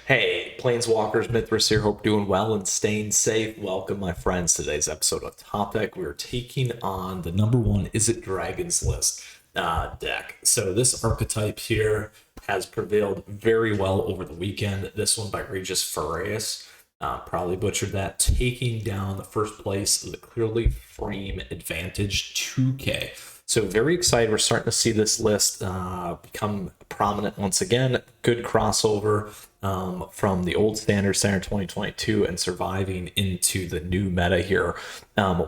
Hey, Planeswalkers, Mythras here. Hope doing well and staying safe. Welcome, my friends. Today's episode of Topic. We're taking on the number one Izzet Dragons list deck. So this archetype here has prevailed very well over the weekend. This one by Regis Farias. Probably butchered that, taking down the first place of the clearly frame advantage 2K. So very excited. We're starting to see this list become prominent once again. Good crossover from the old standard 2022 and surviving into the new meta here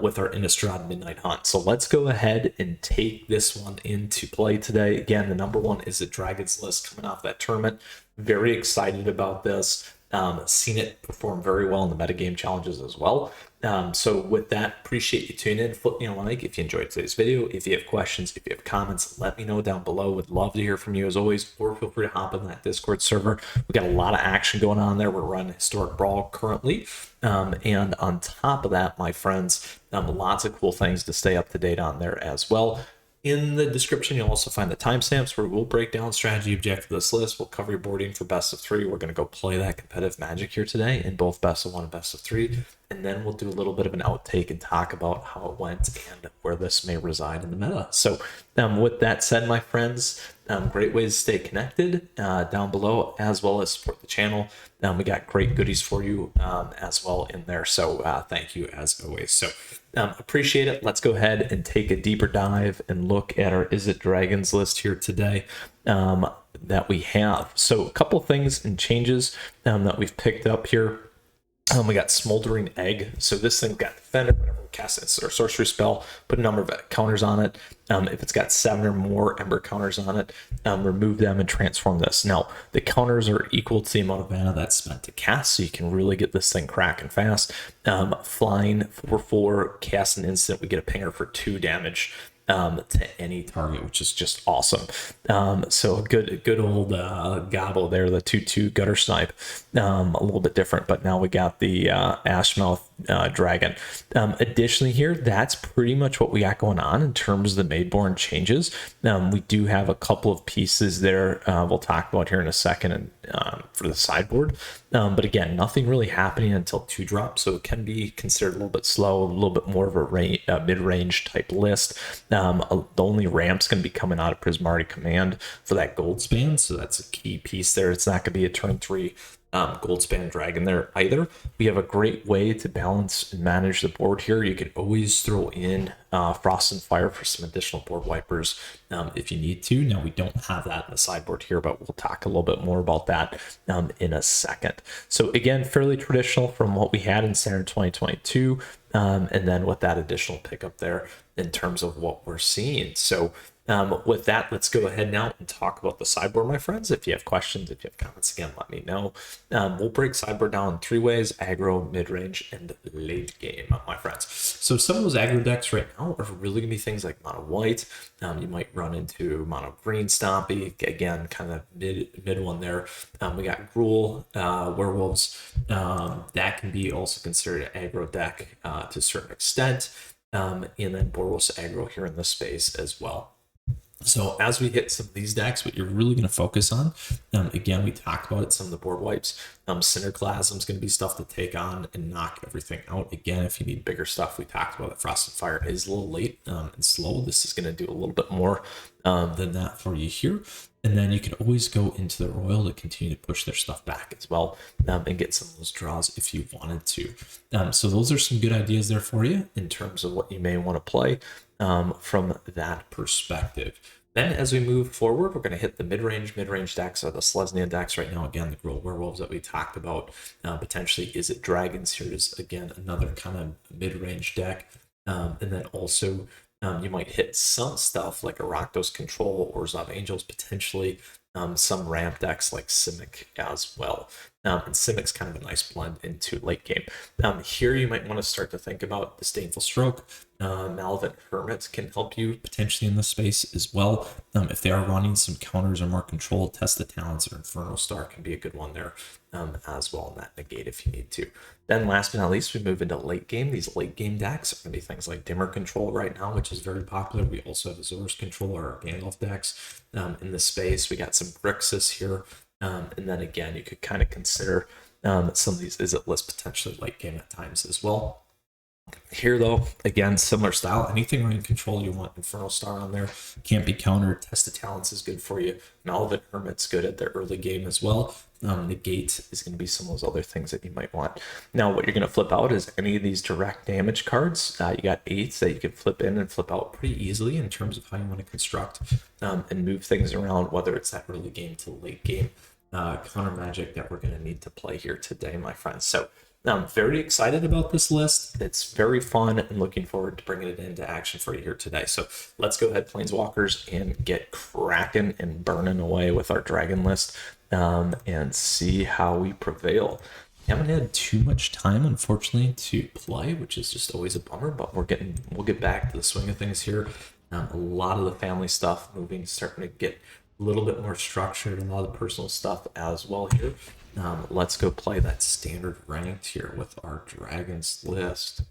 with our Innistrad Midnight Hunt. So let's go ahead and take this one into play today. Again, the number one is the Dragons list coming off that tournament. Very excited about this. Seen it perform very well in the metagame challenges as well. So with that, appreciate you tuning in. Flip me a like if you enjoyed today's video. If you have questions, if you have comments, let me know down below. Would love to hear from you as always, or feel free to hop in that Discord server. We got a lot of action going on there. We're running Historic Brawl currently. And on top of that, my friends, lots of cool things to stay up to date on there as well. In the description, you'll also find the timestamps where we'll break down strategy objective of this list. We'll cover your boarding for best of three. We're going to go play that competitive Magic here today in both best of one and best of three. And then we'll do a little bit of an outtake and talk about how it went and where this may reside in the meta. So with that said, my friends, great ways to stay connected down below, as well as support the channel. We got great goodies for you as well in there. So thank you as always. So appreciate it. Let's go ahead and take a deeper dive and look at our Izzet Dragons list here today that we have. So a couple things and changes that we've picked up here. We got Smoldering Egg. So this thing got defended whenever we cast a sorcery spell, put a number of counters on it. If it's got 7 or more Ember counters on it, remove them and transform this. Now, the counters are equal to the amount of mana that's spent to cast, so you can really get this thing cracking fast. Flying 4/4, cast an instant, we get a pinger for 2 damage. To any target, which is just awesome. So a good old gobble there, the 2/2 gutter snipe. A little bit different, but now we got the Ashmouth dragon. Additionally here, that's pretty much what we got going on in terms of the Maidborn changes. We do have a couple of pieces there we'll talk about here in a second and for the sideboard. But again, nothing really happening until 2-drop, so it can be considered a little bit slow, a little bit more of a mid-range type list. The only ramp's going to be coming out of Prismarity Command for that gold span, so that's a key piece there. It's not going to be a turn 3 gold span dragon there either. We have a great way to balance and manage the board here. You can always throw in Frost and Fire for some additional board wipers if you need to. Now we don't have that in the sideboard here, but we'll talk a little bit more about that in a second. So again, fairly traditional from what we had in Standard 2022, and then with that additional pickup there in terms of what we're seeing. So with that, let's go ahead now and talk about the sideboard, my friends. If you have questions, if you have comments, again, let me know. We'll break sideboard down in 3 ways: aggro, mid-range, and late game, my friends. So some of those aggro decks right now are really gonna be things like mono white. You might run into mono green stompy, again, kind of mid one there. We got Gruul, werewolves. That can be also considered an aggro deck to a certain extent. And then Boros aggro here in this space as well. So as we hit some of these decks, what you're really going to focus on, again, we talked about it, some of the board wipes. Cinderclasm is going to be stuff to take on and knock everything out. Again, if you need bigger stuff, we talked about it. Frost and Fire is a little late and slow. This is going to do a little bit more than that for you here. And then you can always go into the Royal to continue to push their stuff back as well and get some of those draws if you wanted to. So those are some good ideas there for you in terms of what you may want to play from that perspective. Then as we move forward, we're going to hit the mid-range decks, or the Selesnya decks right now. Again, the Gruul Werewolves that we talked about, potentially Izzet Dragons here is, again, another kind of mid-range deck. And then also you might hit some stuff like a Rakdos Control or Zav Angels, potentially some ramp decks like Simic as well. And Simic's kind of a nice blend into late game. Here you might want to start to think about Disdainful Stroke. Malevolent Hermit can help you potentially in this space as well. If they are running some counters or more control, Test the Talents or Inferno Star can be a good one there as well, and that negate if you need to. Then last but not least, we move into late game. These late game decks are going to be things like Dimir Control right now, which is very popular. We also have Azor's Control or our Gandalf decks in this space. We got some Grixis here And then again, you could kind of consider some of these Izzet lists potentially late game at times as well. Here, though, again, similar style. Anything around control, you want Infernal Star on there. Can't be countered. Test of Talents is good for you. Malvin Hermit's good at the early game as well. Negate is going to be some of those other things that you might want. Now, what you're going to flip out is any of these direct damage cards. You got 8s that you can flip in and flip out pretty easily in terms of how you want to construct and move things around, whether it's that early game to late game counter magic that we're going to need to play here today, my friends. So I'm very excited about this list. It's very fun and looking forward to bringing it into action for you here today. So let's go ahead, Planeswalkers, and get cracking and burning away with our dragon list and see how we prevail. Haven't had too much time, unfortunately, to play, which is just always a bummer, but we'll get back to the swing of things here. A lot of the family stuff moving, starting to get a little bit more structured, and a lot of the personal stuff as well here. Let's go play that standard ranked here with our dragons list.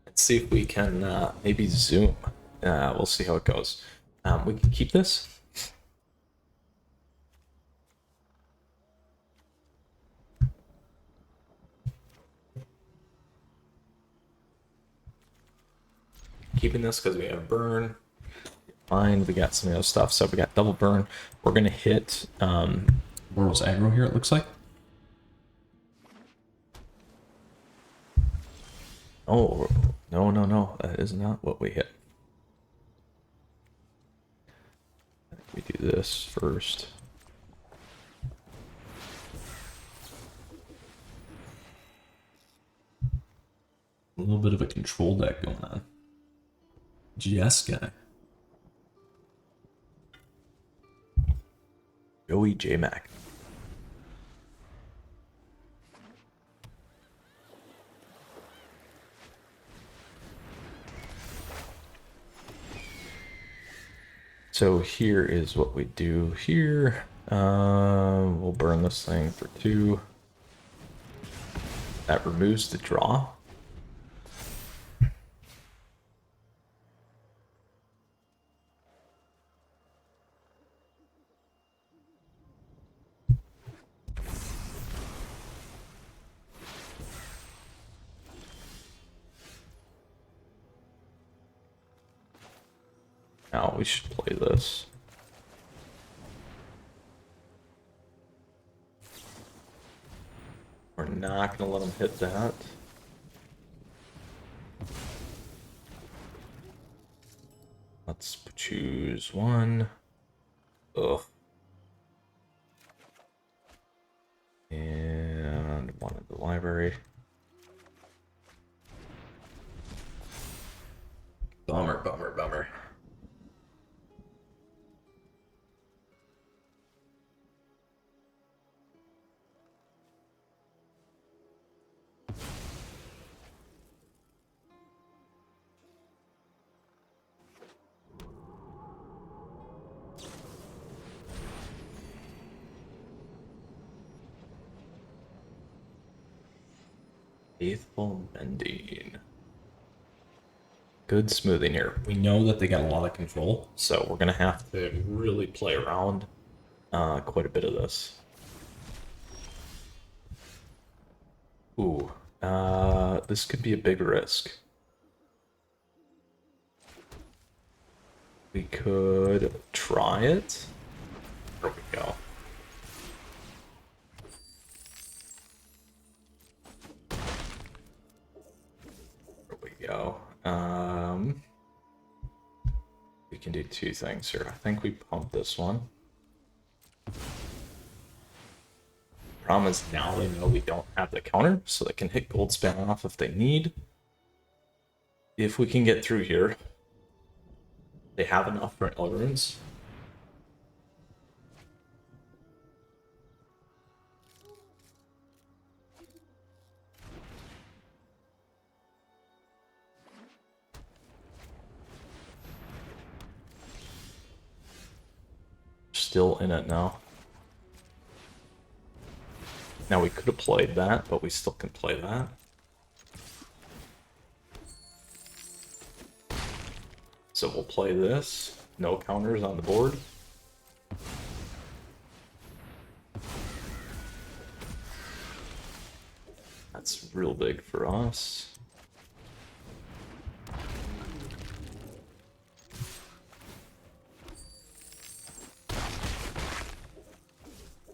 Let's see if we can maybe zoom. We'll see how it goes. We can keep this. Keeping this because we have burn. Fine, we got some of those stuff. So we got double burn. We're gonna hit Boros aggro here, it looks like. Oh, no, that is not what we hit. I think we do this first. A little bit of a control deck going on. Jeskai. Joey J-Mac. So here is what we do here. We'll burn this thing for 2. That removes the draw. Now we should play this. We're not going to let him hit that. Let's choose 1. Ugh. And 1 in the library. Bummer. Faithful Mending. Good smoothing here. We know that they got a lot of control, so we're going to have to really play around quite a bit of this. Ooh, this could be a big risk. We could try it. There we go. There we go. We can do 2 things here. I think we pump this one. Problem is now they know we don't have the counter, so they can hit gold spin off if they need. If we can get through here, they have enough for Elrunes. Still in it now. Now we could have played that, but we still can play that. so we'll play this. No counters on the board. That's real big for us.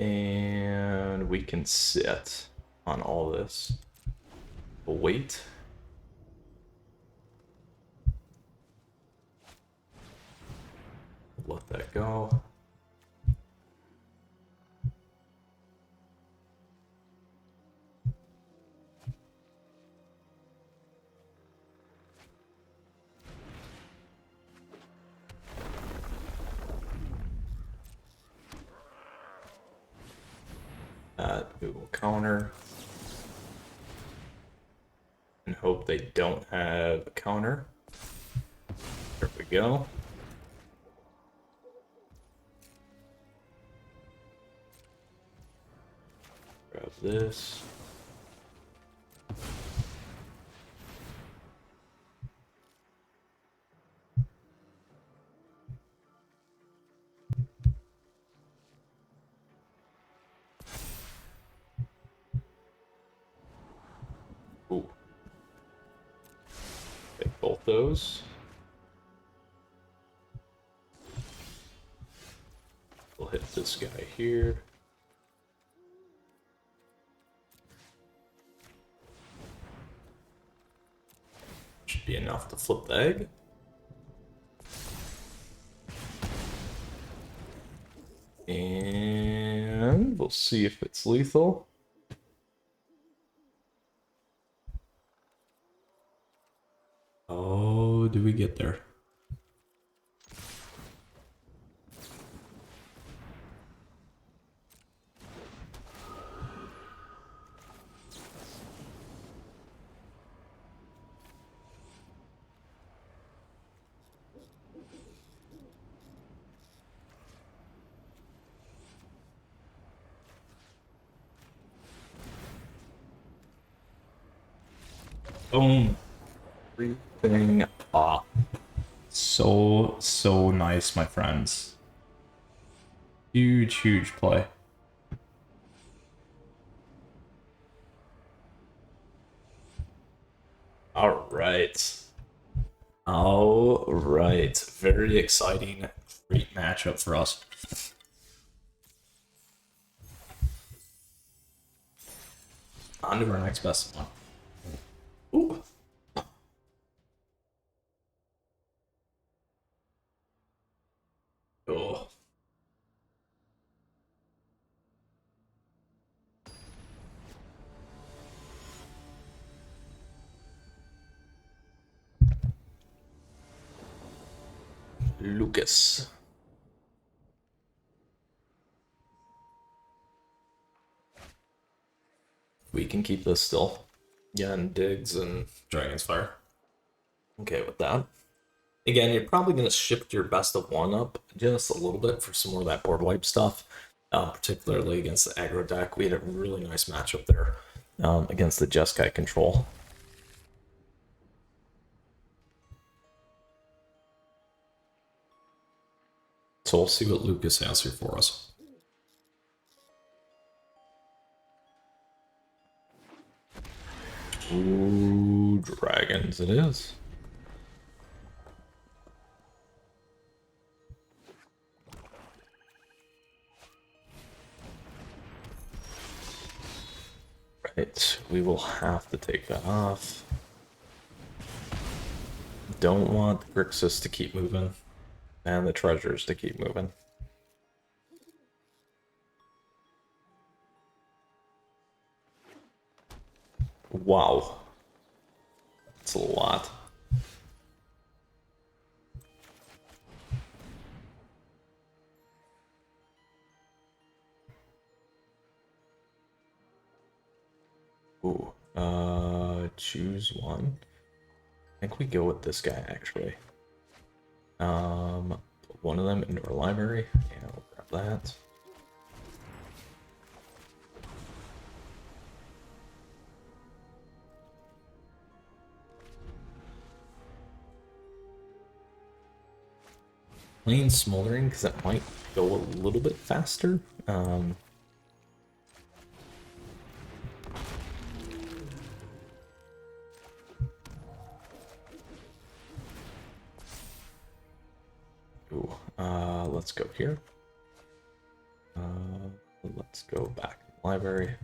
And we can sit on all this. We'll wait. Let that go. We will counter and hope they don't have a counter. There we go. Grab this. Ooh. Take both those. We'll hit this guy here. Should be enough to flip the egg. And we'll see if it's lethal. Oh, do we get there? Boom. Everything off. So nice, my friends. Huge play. All right. Very exciting. Great matchup for us. On to our next best one. Ooh. Oh. Lucas. We can keep this still. Yeah, and Digs and Dragon's Fire. Okay with that. Again, you're probably going to shift your best of one up just a little bit for some more of that board wipe stuff, particularly against the aggro deck. We had a really nice matchup there against the Jeskai control. So we'll see what Lucas has here for us. Ooh, dragons it is. Right, we will have to take that off. Don't want the Grixis to keep moving, and the treasures to keep moving. Wow. That's a lot. Ooh, choose one. I think we go with this guy actually. Put one of them into our library. Yeah, we'll grab that. playing Smoldering because it might go a little bit faster. Let's go here. Let's go back to the library.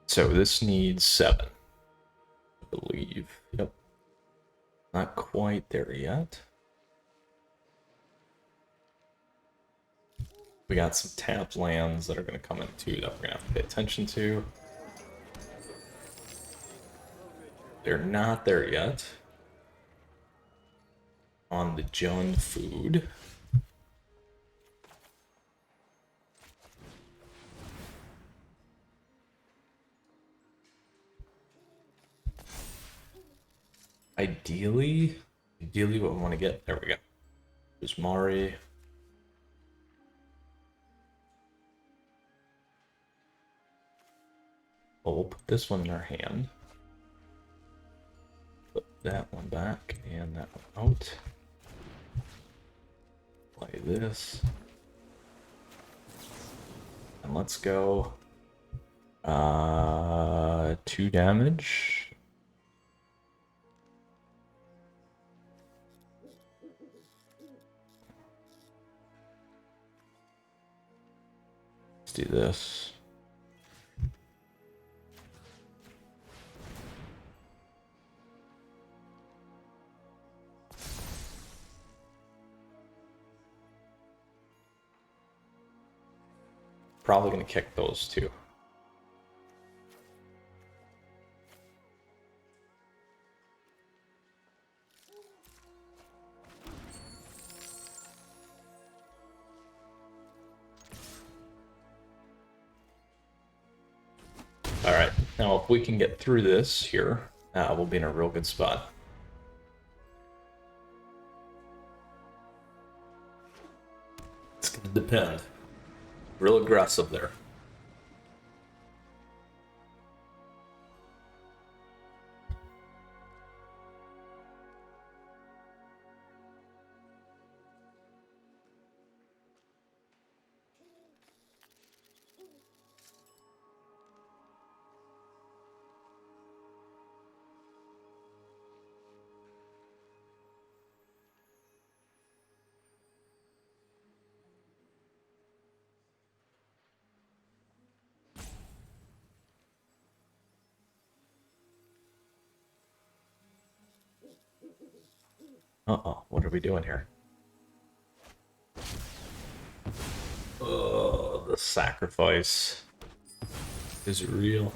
So this needs 7, I believe. Yep. Not quite there yet. We got some tapped lands that are going to come in too that we're going to have to pay attention to. They're not there yet. On the Jund food. Ideally what we want to get, there we go. There's Mari. Oh, we'll put this one in our hand. Put that one back and that one out. Play this. And let's go 2 damage. Let's do this. Probably going to kick those 2. Alright, now if we can get through this here, we'll be in a real good spot. It's going to depend. Real aggressive there. Uh-oh, what are we doing here? Oh, the sacrifice is real.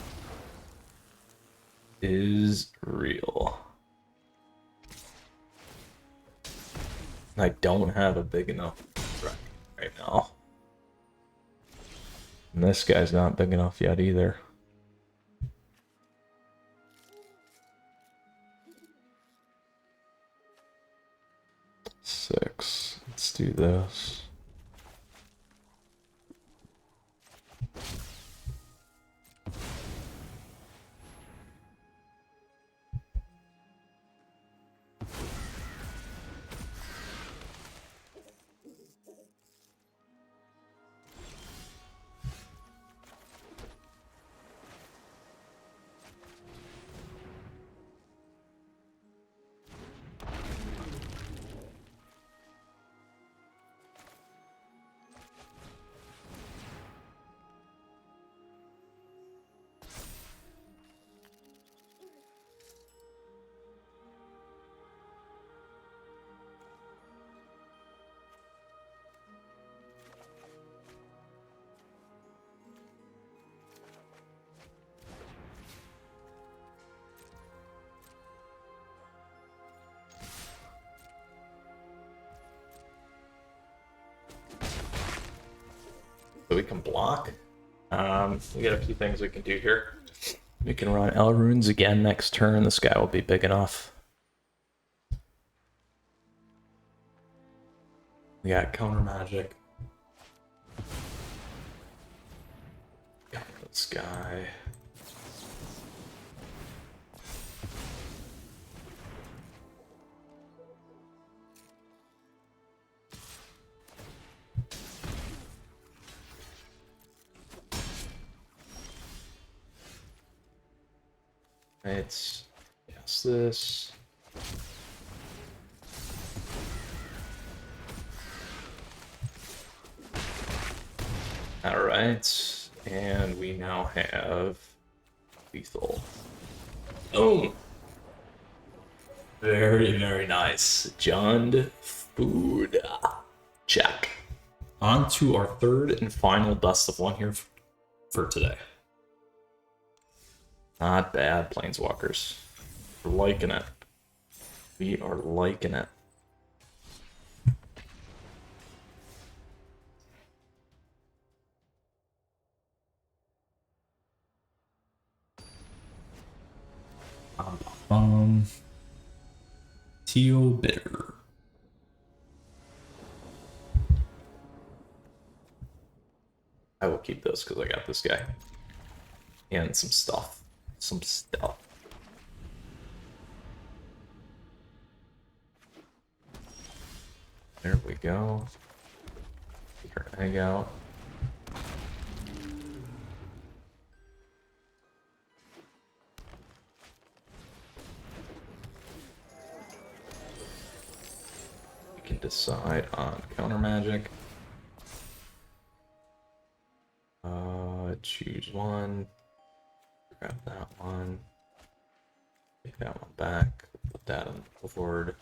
Is real. I don't have a big enough threat right now. And this guy's not big enough yet either. Six. Let's do this. So we can block. We got a few things we can do here. We can run L runes again next turn. This guy will be big enough. We got counter magic. Got this guy. Let's guess this. All right, and we now have lethal. Boom. Very, very nice. Jund food. Check. On to our third and final best of one here for today. Not bad, Planeswalkers. We're liking it. We are liking it. Teal Bitter. I will keep this because I got this guy. And some stuff. Some stuff. There we go. Take our egg out. We can decide on counter magic. Choose one. Grab that one. Take that one back. Put that on the board.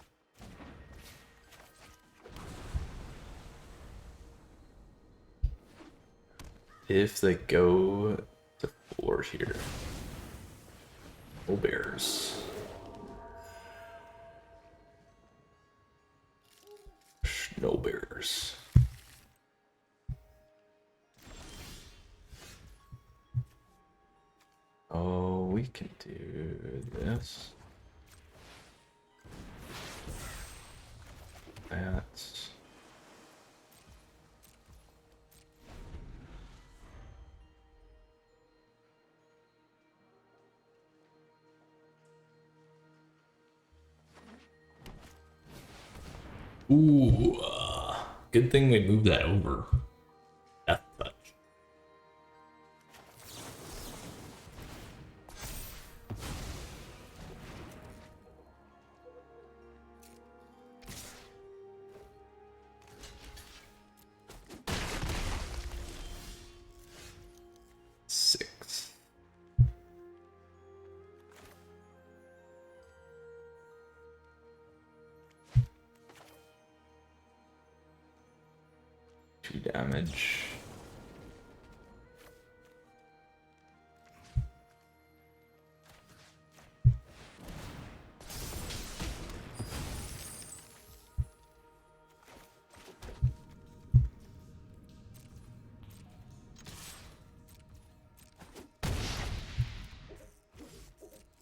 If they go to 4 here. No bears. No bears. Oh, we can do this. That. Ooh, good thing we moved that over. Death touch. Damage.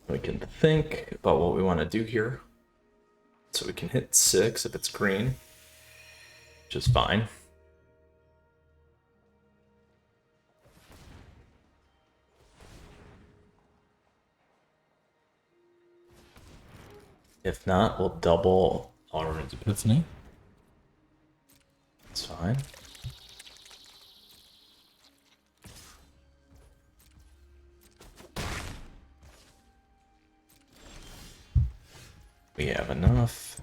We can think about what we want to do here. So we can hit 6 if it's green, which is fine. If not, we'll double Alrund's Epiphany. That's fine. We have enough.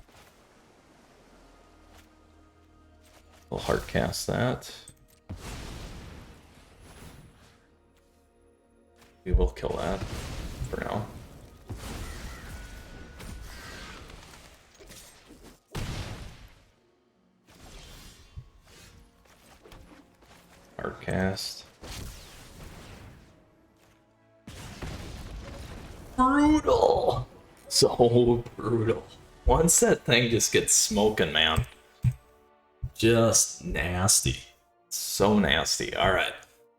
We'll hard cast that. We will kill that for now. Hard cast. Brutal! So brutal. Once that thing just gets smoking, man. Just nasty. So nasty. Alright.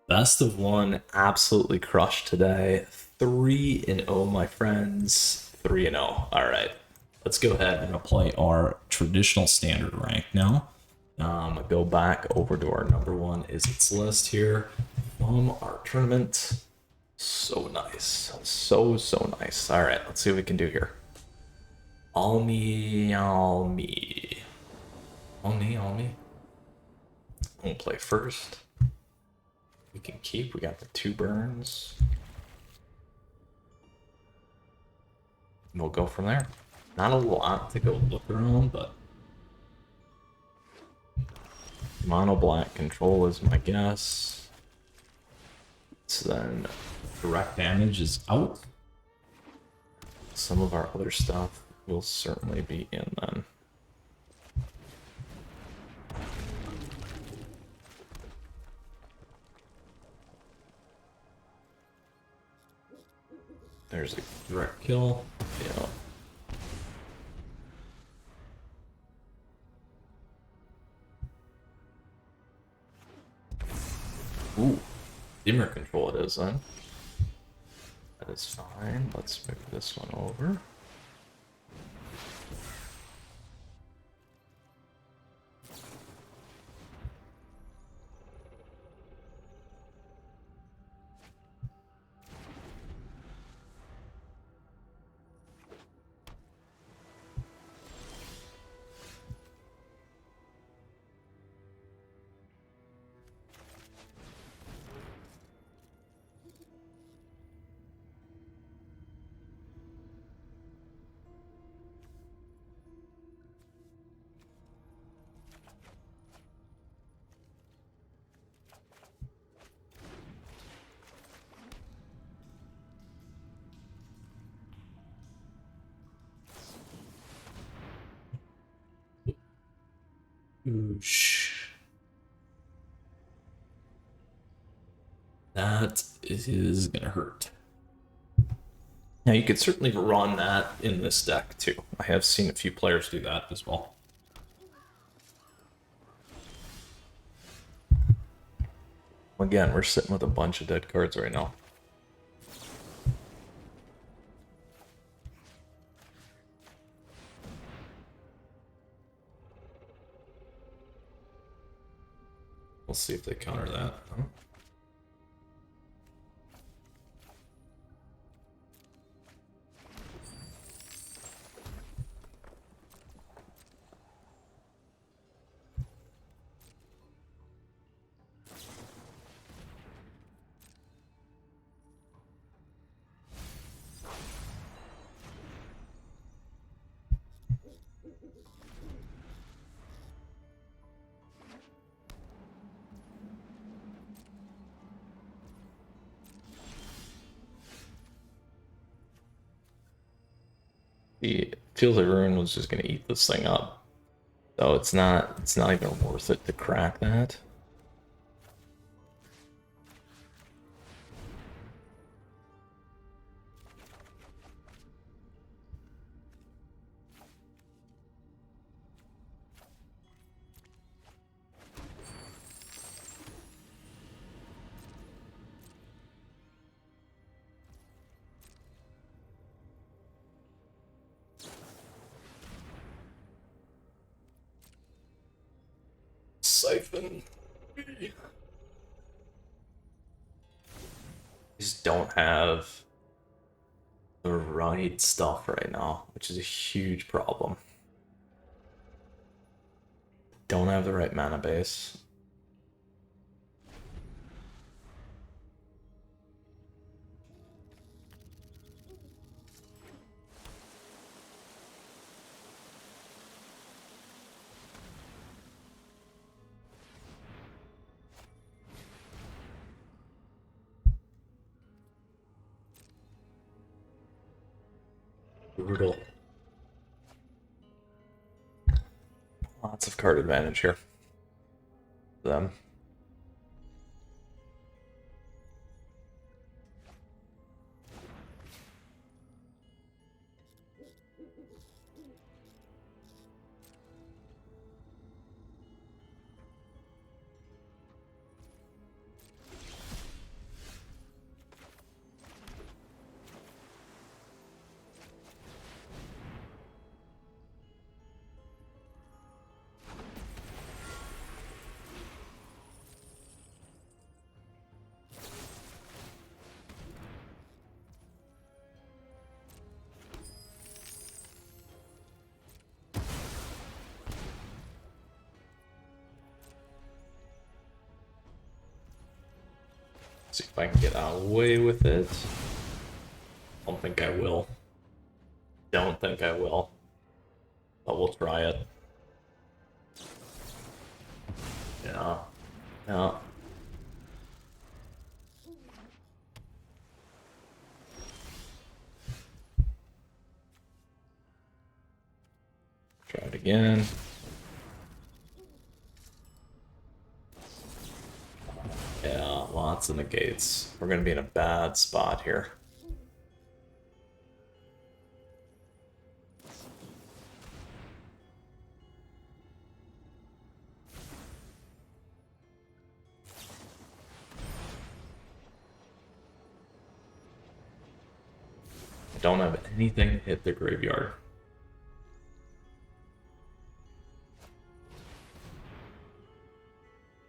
Best of one. Absolutely crushed today. 3-0, my friends. 3-0. Alright. Let's go ahead and play our traditional standard rank now. Go back over to our number one Izzet's list here from our tournament. So nice. So nice. Alright, let's see what we can do here. All me. We'll play first. We can keep. We got the 2 burns. we'll go from there. Not a lot to go look around, but mono black control is my guess. So then direct damage is out. Some of our other stuff will certainly be in then. There's a direct kill. Yeah. Ooh, Dimir control it is then. That is fine. Let's move this one over. Oosh. That is gonna hurt. Now you could certainly run that in this deck too. I have seen a few players do that as well. Again, we're sitting with a bunch of dead cards right now. We'll see if they counter that. The Field of Ruin was just gonna eat this thing up, so it's not even worth it to crack that. Siphon. Just don't have the right stuff right now, which is a huge problem. Don't have the right mana base. Brutal. Lots of card advantage here for them. See if I can get away with it. I don't think I will. don't think I will, but we'll try it. Yeah. Yeah. Try it again. Yeah, lots of negates. We're gonna be in a bad spot here. I don't have anything to hit the graveyard.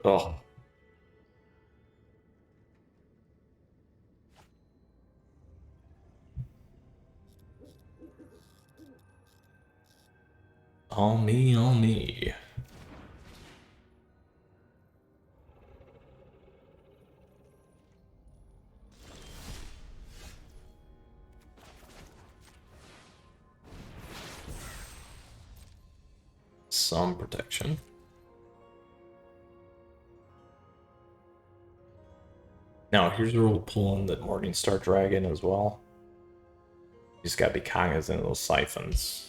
Oh. All me, all me. Some protection. Now, here's where we'll pull in the Morningstar Dragon as well. You just gotta be cognizant of those siphons.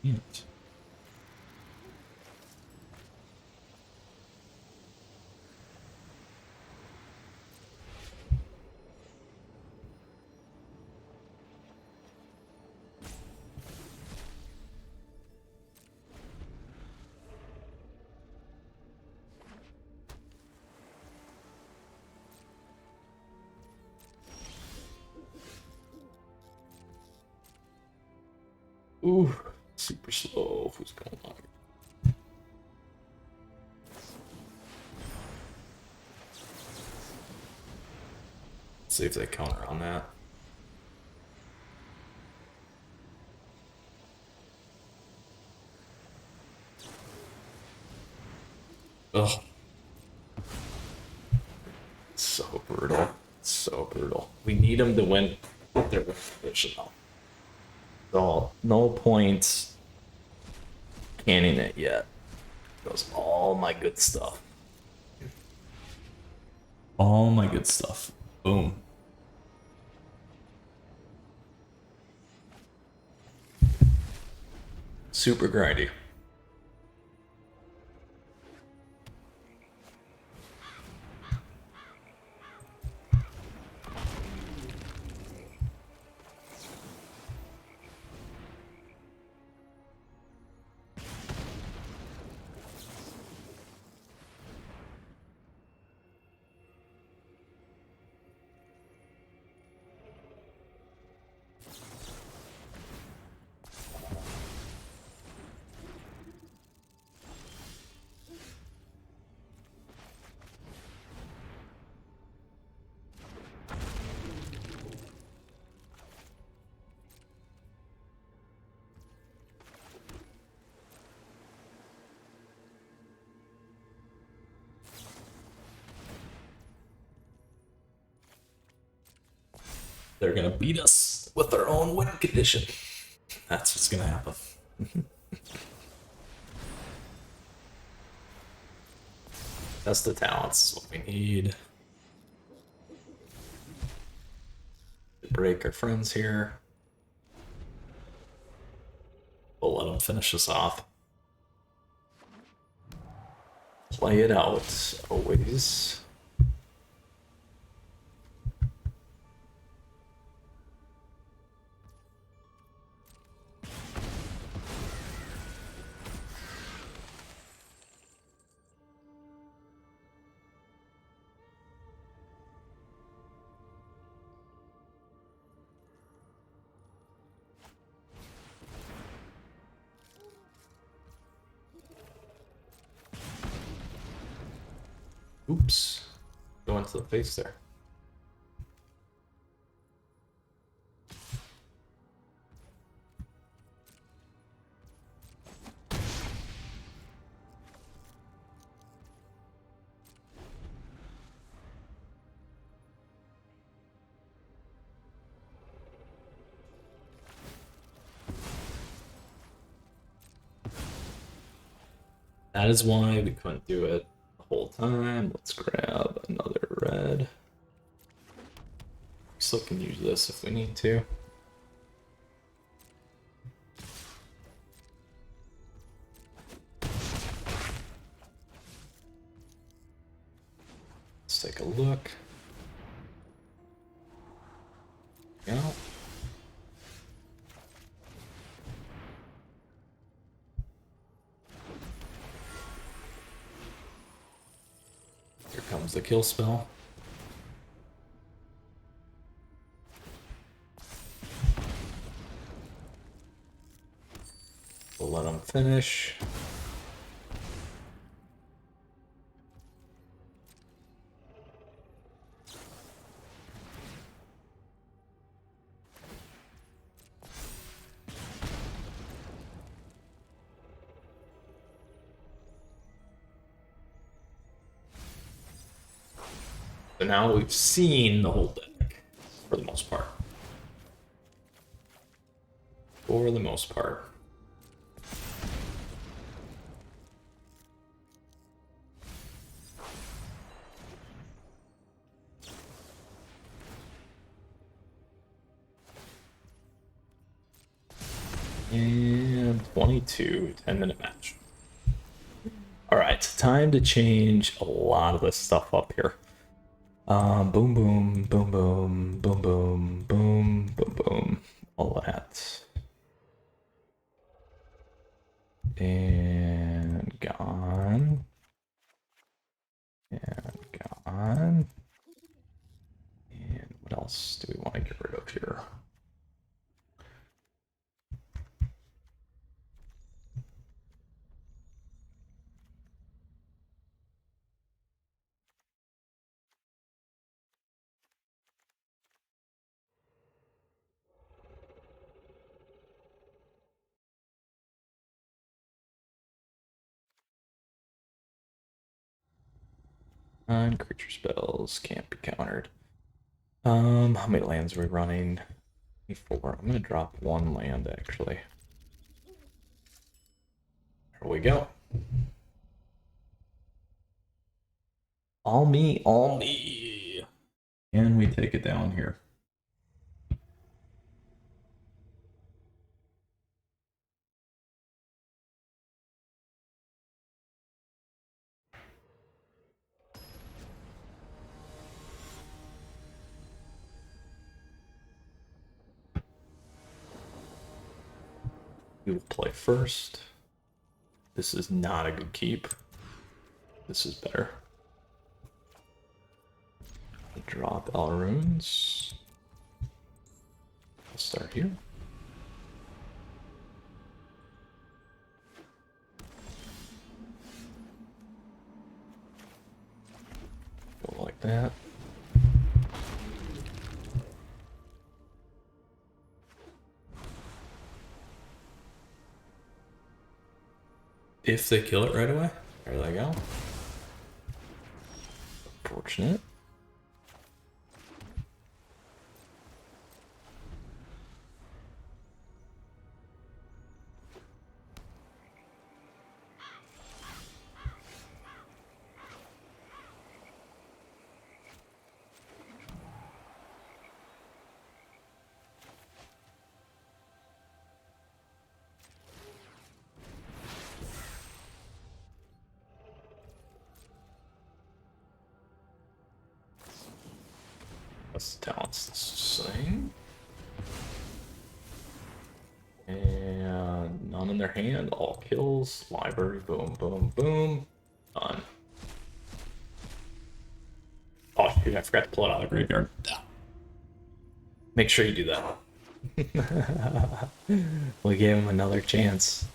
It. Ooh, super slow. Who's going on? See if they counter on that. Ugh. So brutal. So brutal. We need them to win their position though. So no point canning it yet. Goes all my good stuff. All my good stuff. Boom. Super grindy. They're gonna beat us with their own win condition. That's what's gonna happen. That's the talents, what we need. To break our friends here. We'll let them finish us off. Play it out, always. Oops. Go into the face there. That is why we couldn't do it the whole time. Let's grab another red. Still can use this if we need to. Let's take a look. Yeah. Here comes the kill spell. We'll let him finish. So now we've seen the whole deck, for the most part. For the most part. And 22, 10-minute match. Alright, time to change a lot of this stuff up here. Boom, boom, boom, boom, boom, boom, boom, boom, boom. All that. And gone. And gone. And what else do we want to get rid of here? Creature spells can't be countered. How many lands are we running? 4. I'm gonna drop 1 land actually. Here we go. All me, all me. And we take it down here. We will play first. This is not a good keep. This is better. Drop all runes. I'll start here. Go like that. If they kill it right away, there they go. Unfortunate. Let's balance this thing. And none in their hand, all kills. Library, boom, boom, boom. Done. Oh shoot, I forgot to pull it out of the graveyard. Make sure you do that. We gave them another chance.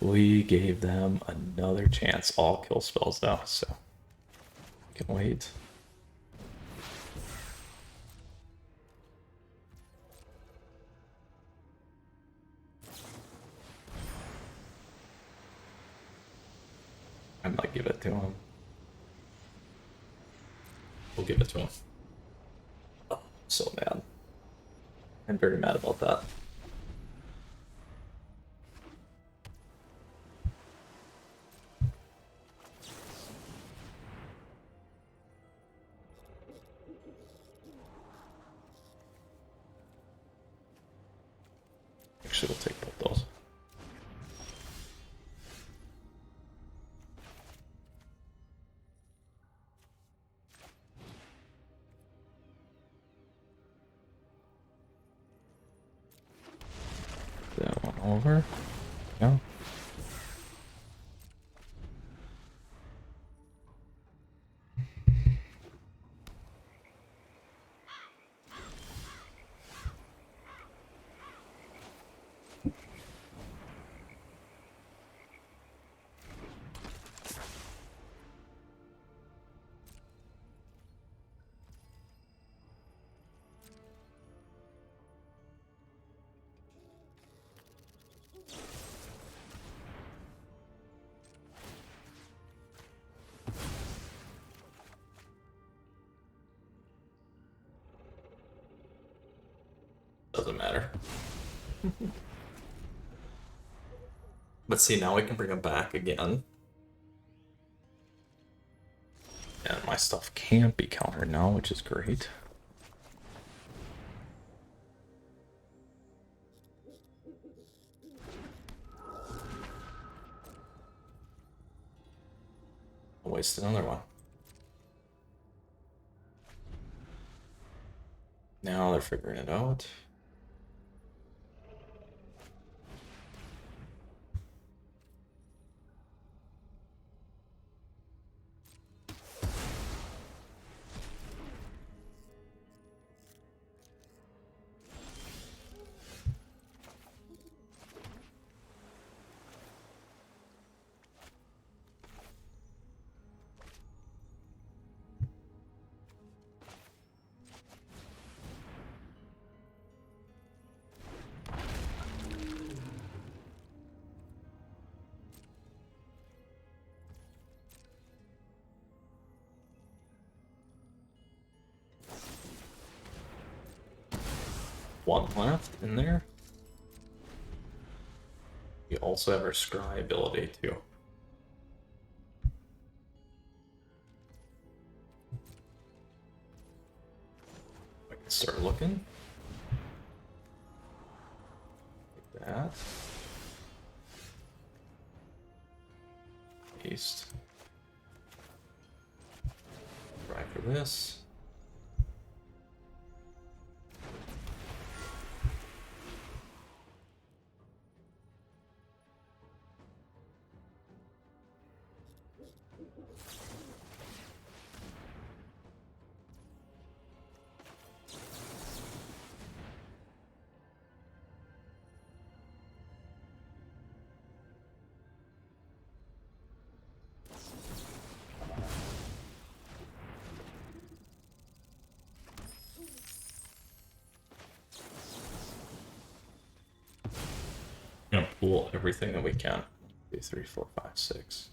We gave them another chance. All kill spells though, so. Can wait. I might give it to him. We'll give it to him. Oh, so mad. I'm very mad about that. Actually, we'll take both those. That one over. Yeah. Doesn't matter. But see, now we can bring him back again. And my stuff can't be countered now, which is great. I'll waste another one. Now they're figuring it out. One left in there. We also have our scry ability too. I can start looking. Like that. Paste. Try for this. Gonna pull everything that we can. 2, 3, 4, 5, 6.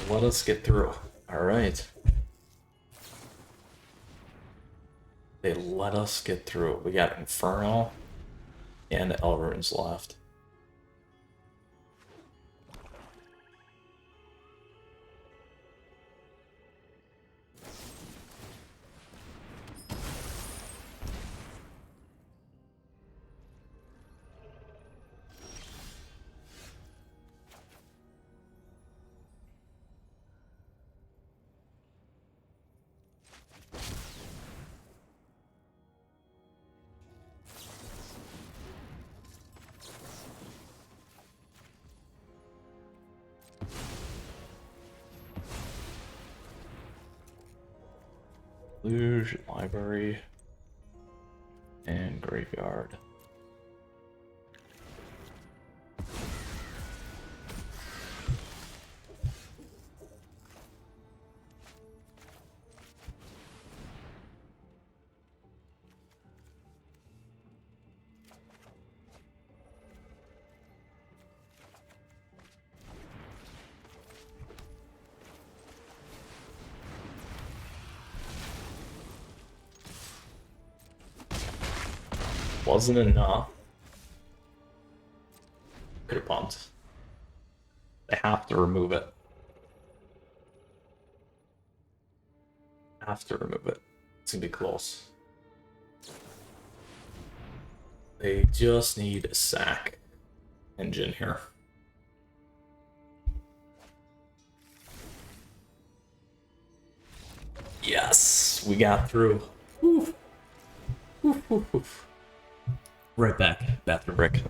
Let us get through. All right. They let us get through. We got Inferno and Elrunes left. Luge, library. And graveyard. Wasn't enough. Could have pumped. They have to remove it. Have to remove it. It's gonna be close. They just need a sack engine here. Yes, we got through. Woo. Woo, woo, woo. Right back, bathroom break.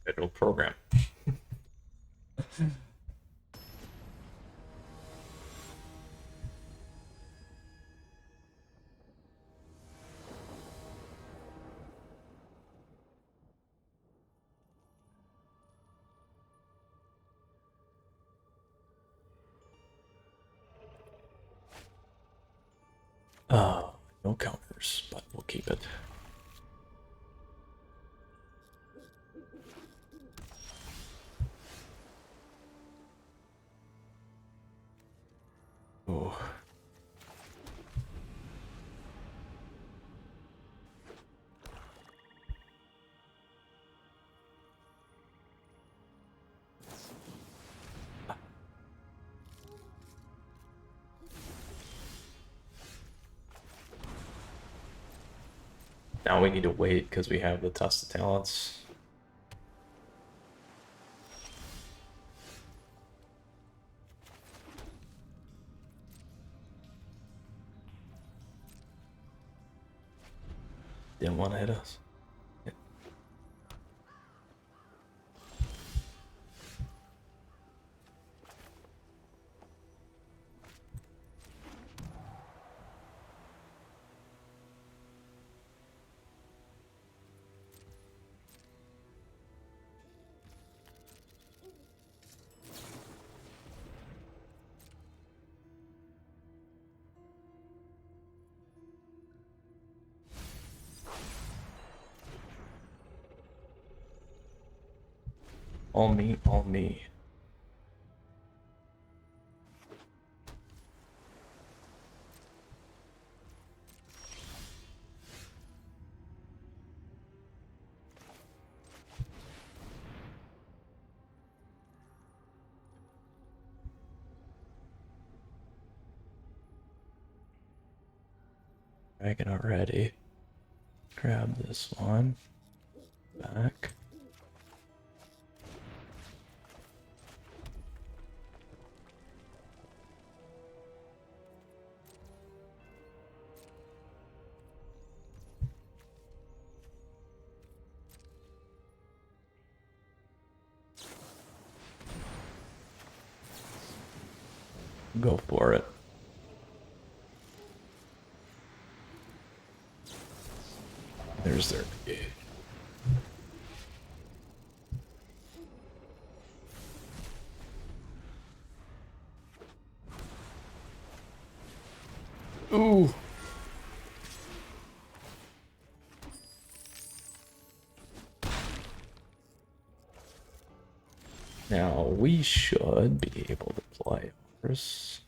Federal program. No counters, but we'll keep it. Oh. Now we need to wait because we have the test of talents. Didn't want to hit us. All me, all me. Dragon already. Grab this one. Back. Go for it. There's their gate. Ooh. Now we should be able to play ours.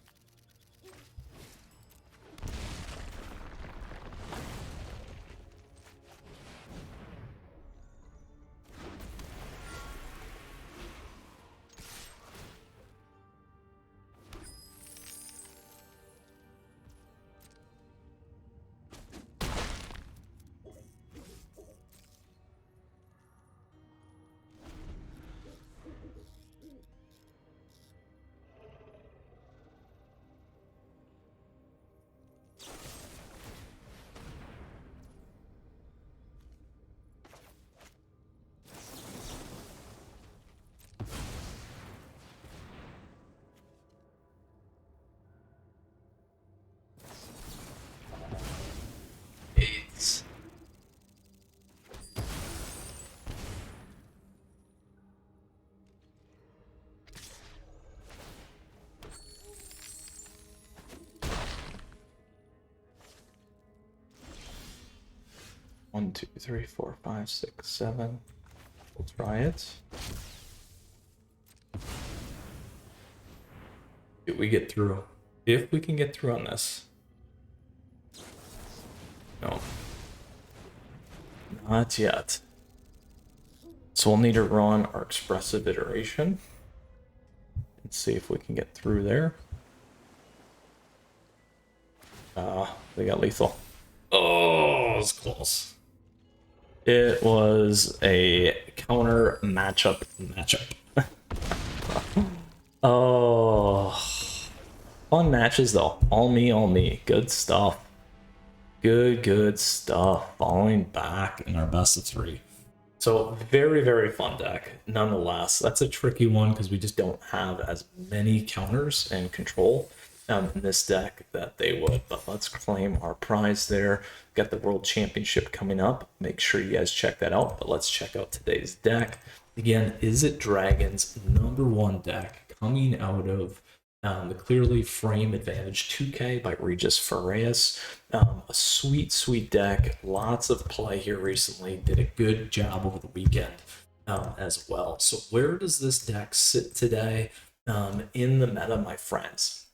Eight. One, two, three, four, five, six, seven. We'll try it. If we get through. If we can get through on this. No. Not yet. So we'll need to run our expressive iteration. And see if we can get through there. They got lethal. Oh, it was close. It was a counter matchup. Oh, fun matches though. All me. Good stuff. Good stuff. Following back in our best of 3. So very fun deck. Nonetheless, that's a tricky one because we just don't have as many counters and control in this deck that they would. But let's claim our prize there. Got the World Championship coming up. Make sure you guys check that out. But let's check out today's deck. Again, Izzet Dragons #1 deck coming out of the Clearly Frame Advantage 2K by Regis Farias. A sweet deck. Lots of play here recently. Did a good job over the weekend as well. So where does this deck sit today in the meta, my friends?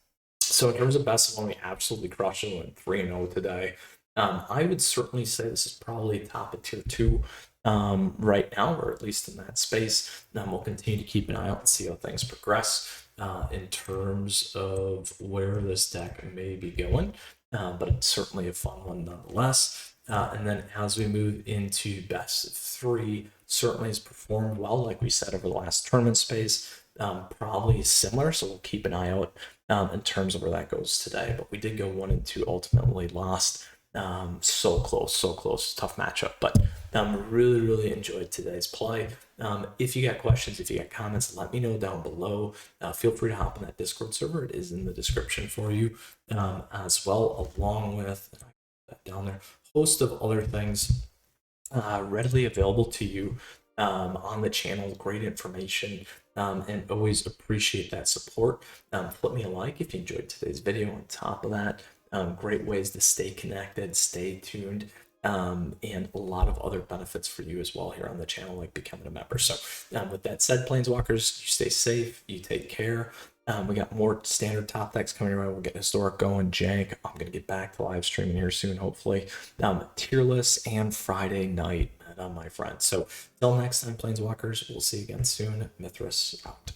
So in terms of best of 1, we absolutely crushed it. Went 3-0 today. I would certainly say this is probably top of tier 2 right now, or at least in that space. We'll continue to keep an eye out and see how things progress in terms of where this deck may be going. But it's certainly a fun one nonetheless. And then as we move into best of 3, certainly has performed well, like we said, over the last tournament space. Probably similar, so we'll keep an eye out in terms of where that goes today. But we did go 1-2, ultimately lost. So close, tough matchup. But really enjoyed today's play. If you got questions, if you got comments, let me know down below. Feel free to hop in that Discord server. It is in the description for you as well, along with down there, host of other things readily available to you on the channel. Great information, and always appreciate that support. Flip me a like if you enjoyed today's video. On top of that, great ways to stay connected, stay tuned, and a lot of other benefits for you as well here on the channel, like becoming a member. So with that said, Planeswalkers, you stay safe, you take care. We got more standard top decks coming around. We'll get Historic going, Jank. I'm going to get back to live streaming here soon, hopefully. Tier list and Friday night, my friends. So until next time, Planeswalkers, we'll see you again soon. Mythras out.